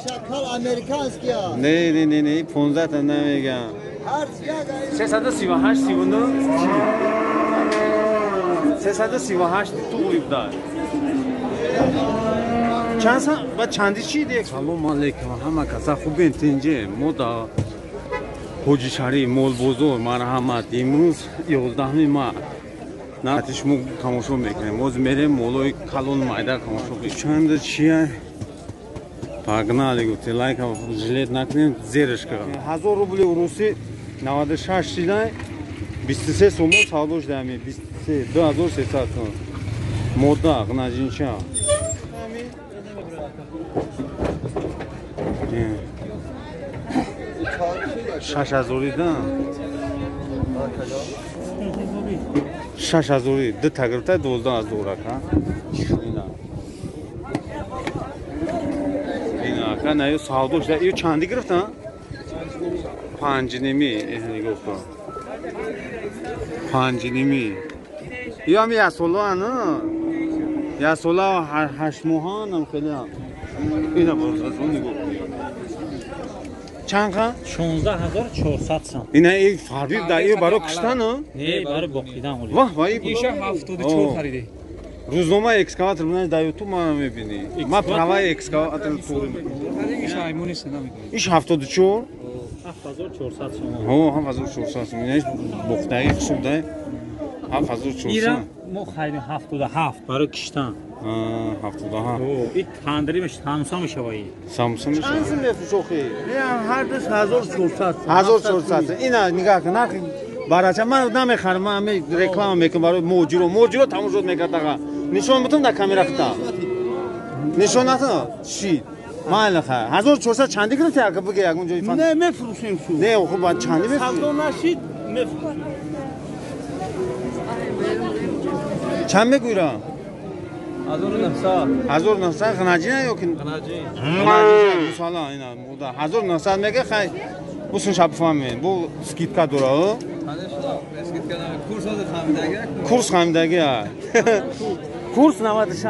شکل امریکانسکی ها. نه 15 تا نمیگم. 338 39 338 تو قیب دار. چندی چی دیگه؟ سلام علیکم همه کسا خوبین تینجه مودا حجی شهری مول بزرگ مرحمت امروز 11 ماه ناتش مو تماشا میکنیم موز میریم مولوی کالون مایدار تماشا کنیم چند چیه پاگنالی گفتی لایک жилет نکنیم زیرش کنیم 1000 روبل روسی 96 چیزای 23 سومو سالوش دمی 23 2300 سوم مودا غناجینچا 6000 دام 6000 ده تگرفته 12000 رکا اینا کن ایو سالدوش ده ایو چندی گرفتن 5 نیمی اینی گفتم 5 نیمی یا می اسولا نه یا سولا 8 ماهان هم خیلی اینا باز از اون نگاه چند خواهد؟ 16400 سم اینا این فردید در این برای کشتن ها؟ نه برای باقیدن اولی واه وایی ایشه 74 خریده روزنامه اکسکاواتر بنای در یوتیوب ما میبینی ما پروای اکسکاواتر طور میکنم ایشه ایمونی سنه میکنه ایش 74 7400 سم ها 7400 سم اینش بختایی خشوب ده 7400 ایران ما خریدیم 77 برای کشتن 77 این تندری میشه تامسا میشه وایی سامسونگ چند سم میفروشی خیلی هر دست 1400 1400 اینا نگاه کن برای من نمیخرم من رکلام میکنم برای موجی رو تموم شد میگه نشون بدم در کامera خطا نشون نتا چی مال خیر 1400 چندی گرفتی اگه بگی اونجا ایفان نه میفروشیم شو نه خب بعد چندی میفروشی سودا نشید میفروشیم چند میگویرا 1900 1900 غناجی نه یا که غناجی غناجی سالا اینا مودا 1900 میگه خیر بوسون شب فهمین بو скидка داره کورس خمیدگی کورس 96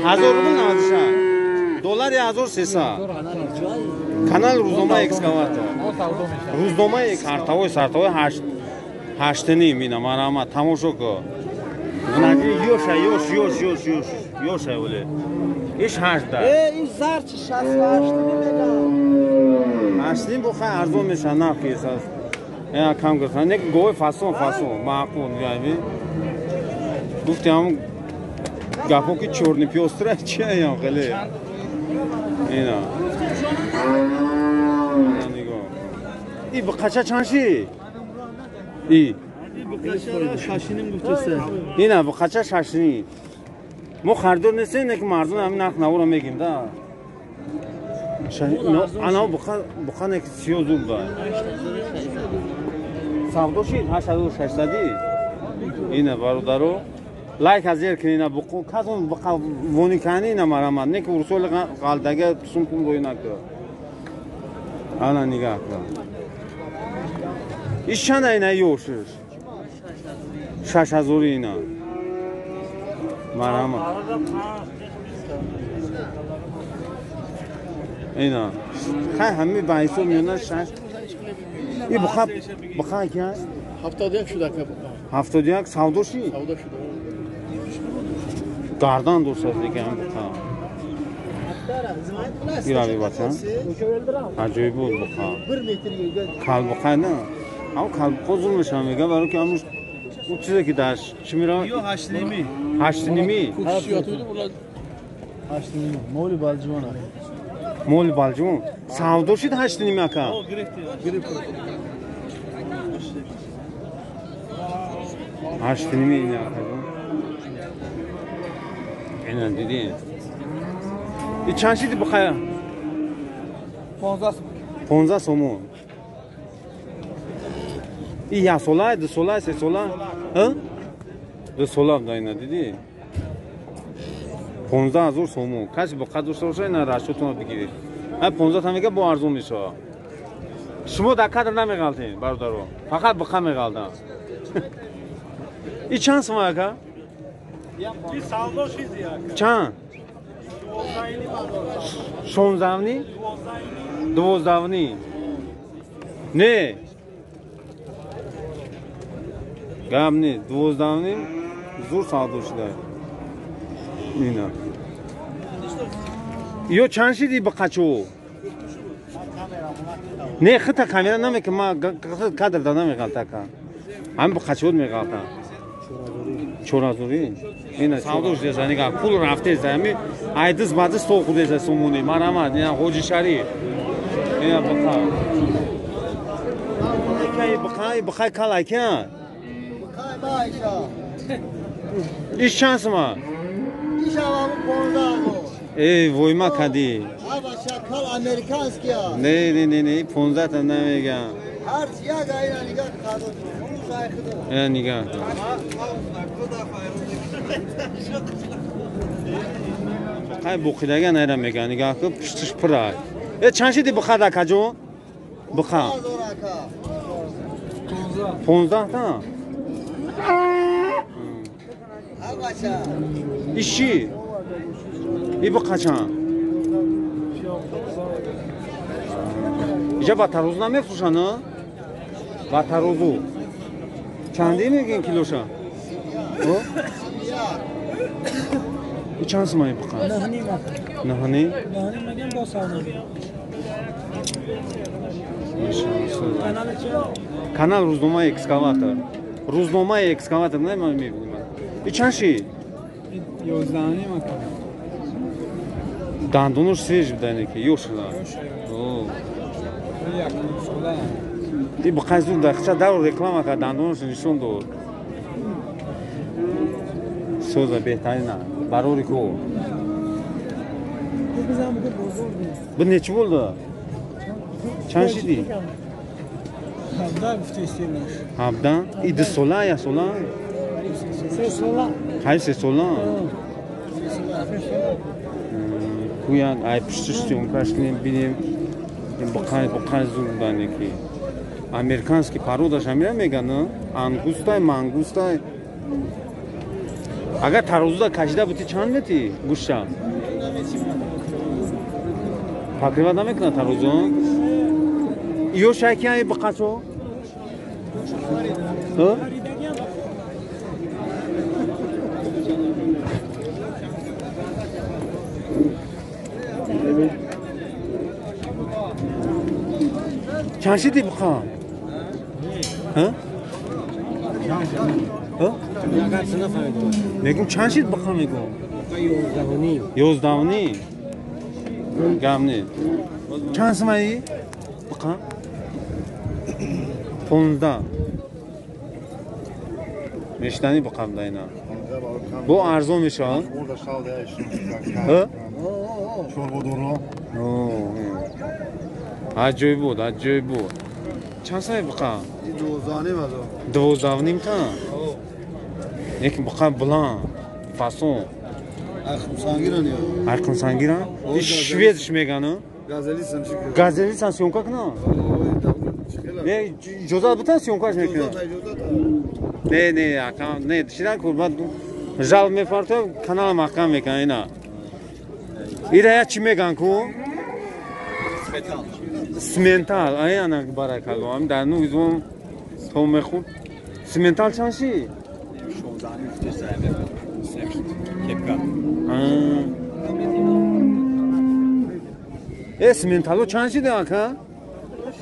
1000 روبل 96 دلار 1300 کانال روزنامه اکسکاواتر روزنامه کارتاوی سартаوی 8 نیم اینا مرحمت تماشا کن غناجی یوش ولی ایش 8 ده این زرچ 68 میگم اصلی بخواه ارزون میشه نه پیس است یا کم گرفتن نه گوه فاسون معقول یعنی گفتی هم گپو که چورنی پیوستره چیه یا خیلی اینا نگاه ای بقچه چندشی ای شاشینیم گفته اینا بقچه شاشینی ما خردور نیستیم نه که مردم همین نخ نورا میگیم ده انا بخواه نک 30 زوب باید سودا شید 8600 اینه برادرو لایک از زیر کنینا بخو کدوم بخو وونی کنی اینا مرامت نه که رسول قالدگه سوم کن روی نکه انا نگاه کن ایش چند اینا یوشش 6000 اینا مرامت اینا خیلی همه بایسو میونه 6 این بخواه که هست 71 شده که 71 سودا شید سودا شده گردان دوست دیگه هم بخواه ایرانی بچه عجیب بود بخواه 1 متر کل بخواه نه اما کل بخواه ظلمش هم میگه برای که همون اون چیزی که داشت چی میره؟ یا 8 نیمی 8 نیمی خصوصیات بوده بلند 8 نیمه مولی بالجوان مول بالجون سودا شید 8 نیمی اکا گرفت 8 نیمی اینه اکا اینا دیدین این چند شیدی بخواه 15 سومون این یک سوله 2 سوله 3 سوله 2 سوله دا اینا دیدی 15000 سومون کسی با قدر سوشه اینا رشتتون رو بگیرید 15 تا میگه با ارزون میشه شما در قدر نمیغلطین برادرو فقط بخواه میغلطن این چند سومه اکا؟ این سودا شیدی چند؟ 16 12 نه گام نه 12 زور صادر شده اینا یو چند شدی بقچو نه خطا کامیرا نمیکنه ما کادر دادم میگالتا که هم بقچود میگالتا چورازوری اینا صادر شده زنیگا پول رفته زمین ایدز بازی سوخته ز سومونی مرامد اینا حاجی شری اینا بخای کالای کن ایش شانس ما ای وای ما کدی شکل امریکانسکی ها نه 15 تا نمیگم هر چیه گا اینا نگاه کادو اینا نگاه خیلی بخیدگه نیرم میگن نگاه که پشتش پرای چند شدی بخواه دا کجو؟ بخواه 15 تا ایشی ای بخواه چند اینجا بطروز نمیفروشن نه؟ بطروزو چندی میگین کیلوشا؟ ای چند سمایی بخواه؟ نهانی؟ میگم با سالم کانال روزنامه اکسکاواتور روزنامه اکسکاواتور نه من میبینم ای چند شی؟ 11 مکان دندونش سیج بدنه که یوش شده ای بخواه زود دخچه در رکلام که دندونش نشون دو سوزه بهترینه براری کو bu neçi oldu? Çan şidi? Habda bifte istiyormuş. Habda? İdi sola ya sola? Sola. Hayır se sola. Kuyan ay piştiştim kaçtım benim bakay zorundan ki. Amerikanski paroda şamira megana angustay mangustay. Agar tarozda kaçda buti çan meti guşa. Pakriva namekna tarozo. Iyo şakiyay bakaço. Ha? Çanşidi baka. Ha? Ha? Megum çanşid baka megum. 11 Gamni. چند سمایی؟ بقا؟ 15 میشتنی بقام داینا بو ارزو میشه؟ چوربا دورو عجیب بود چند سمایی بقا؟ 12 نیم تا؟ یک بقا بلان فاسون Arkın sangiran? Şvedş megana? Gazeli san syonkak na? Ne joza butan syonkak mekna? Ne ya kan ne dışarı kurban jal me farto kanal makam mekana ina. İraya çimegan ku? Simental ayana barakalo am danu izom tome khud simental chanshi شوزانی افته سرده کپکا simentalo chanshi de aka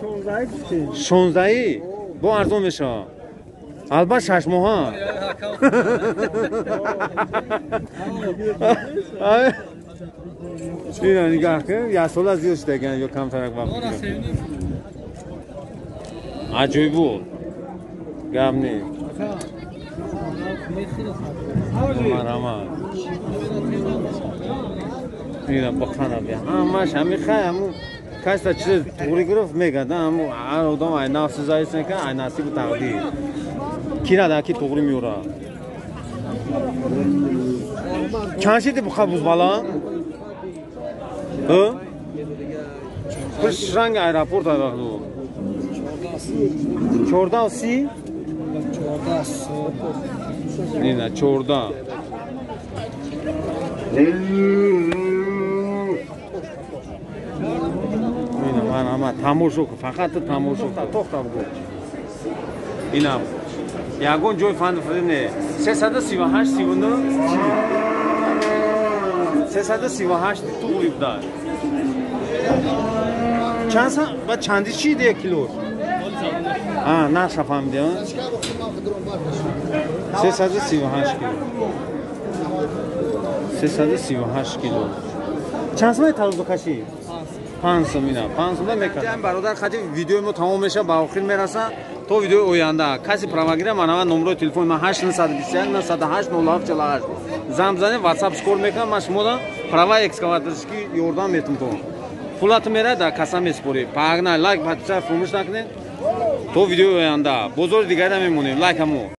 16 bifte. 16 bu arzon میشه البته 6 ماه اینا نگاه کن یا سال از یوش دگن یا کم فرق وقت عجیب بود گم نی مرامه اینا بخانه بیا همش همی خواهم کسی تا چیز توری گرفت میگه همو هر آدم اینا سزایست نکن اینا سیب تقدیر کی نده کی توری میوره چند شدی بخواه بوز بالا؟ کش رنگ ایراپورت های بخدو 14 و 30 نه 14 марҳамат тамошо кун, фақат тамошо кун. Тохта бу. Инам. Ягон ҷой фанд филме 338 39 338 туғриб да. Чанса ба чанди чи де кило? Наша фамилия. 338 кило. 338 кило. Чанд сомай талаб каши? 5 сом ина. 5 сом мекард. Ҷам бародар хати видеои мо тамом меша, ба охир мераса. То видеои оянда каси правагира манава номерои телефони ман 891 908 0748. Зам занед WhatsApp шкор мекунам, ман шумода права экскаваторски ёрдам метум то. Пулат мера да каса меспори. Пагна лайк батча фромӯш накунед. То видеои оянда бозори дигаре мемонем. Лайк амо.